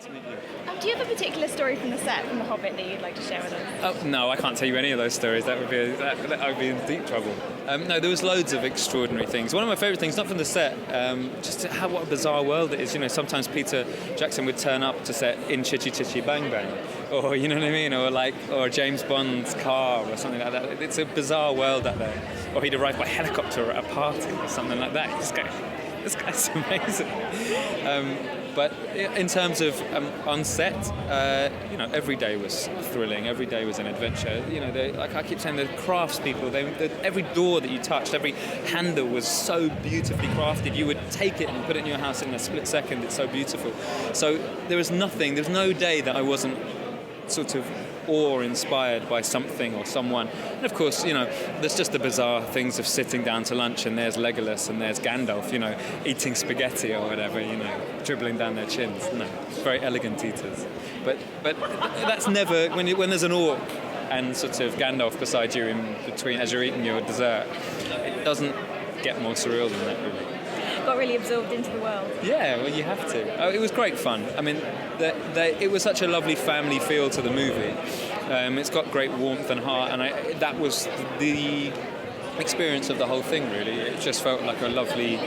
to meet you. Do you have a particular story from the set, from The Hobbit, that you'd like to share with us? Oh, no, I can't tell you any of those stories. That would be in deep trouble. No, there was loads of extraordinary things. One of my favourite things, not from the set, just what a bizarre world it is. You know, sometimes Peter Jackson would turn up to set in Chitty Chitty Bang Bang, or you know what I mean, or James Bond's car or something like that. It's a bizarre world out there. Or he'd arrive by helicopter at a party or something like that. You just go, this guy's amazing. But in terms of on set, every day was thrilling. Every day was an adventure. You know, like I keep saying, the craftspeople. Every door that you touched, every handle was so beautifully crafted. You would take it and put it in your house in a split second. It's so beautiful. So there was no day that I wasn't sort of awe-inspired by something or someone. And of course, you know, there's just the bizarre things of sitting down to lunch and there's Legolas and there's Gandalf, you know, eating spaghetti or whatever, you know, dribbling down their chins. No, very elegant eaters. But that's never, when there's an orc and sort of Gandalf beside you in between as you're eating your dessert, it doesn't get more surreal than that, really. Got really absorbed into the world. Yeah, well, you have to. Oh, it was great fun. I mean, it was such a lovely family feel to the movie. It's got great warmth and heart, and that was the experience of the whole thing, really. It just felt like a lovely,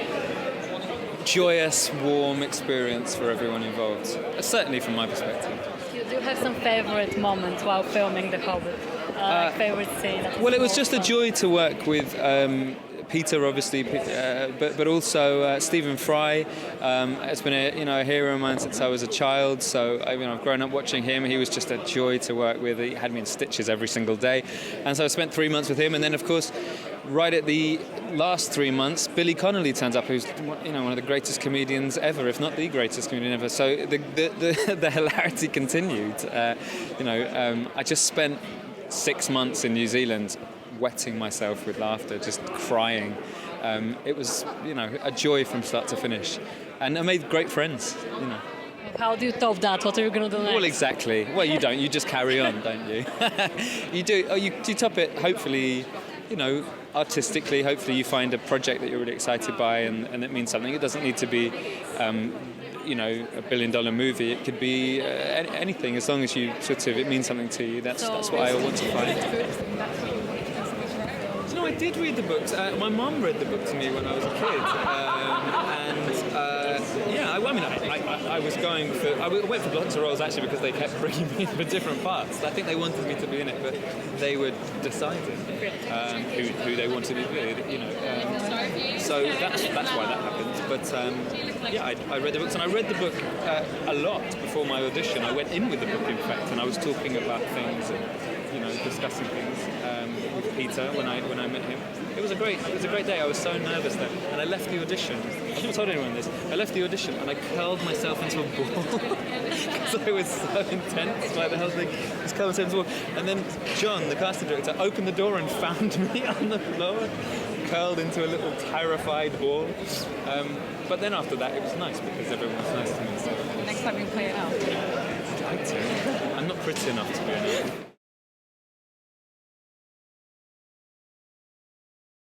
joyous, warm experience for everyone involved. Certainly from my perspective. Do you have some favourite moments while filming The Hobbit? Favourite scene? Well, it was just a joy to work with Peter, obviously, but also Stephen Fry. It's been a hero of mine since I was a child. So I've grown up watching him. He was just a joy to work with. He had me in stitches every single day, and so I spent 3 months with him. And then, of course, right at the last 3 months, Billy Connolly turns up, who's one of the greatest comedians ever, if not the greatest comedian ever. So the hilarity continued. I just spent 6 months in New Zealand, wetting myself with laughter, just crying. It was, a joy from start to finish, and I made great friends. How do you top that? What are you going to do next? Well, exactly. Well, you don't. You just carry on, don't you? You do. Oh, you top it. Hopefully, artistically. Hopefully, you find a project that you're really excited by, and it means something. It doesn't need to be, a $1 billion movie. It could be anything, as long as it means something to you. That's what I want to find. I did read the books. My mum read the book to me when I was a kid, I was going for. I went for lots of roles actually because they kept bringing me in for different parts. I think they wanted me to be in it, but they were deciding who they wanted me to be. So that's why that happened. But I read the books, and I read the book a lot before my audition. I went in with the book, in fact, and I was talking about things and discussing things with Peter when I met him. It was a great day. I was so nervous then, and I left the audition. I've not told anyone this. I left the audition and I curled myself into a ball because I was so intense. Like the whole thing, just curled myself into a ball. And then John, the casting director, opened the door and found me on the floor, curled into a little terrified ball. But then after that, it was nice because everyone was nice to me. So. Next time you play it out. I'd like to. I'm not pretty enough to be an elf.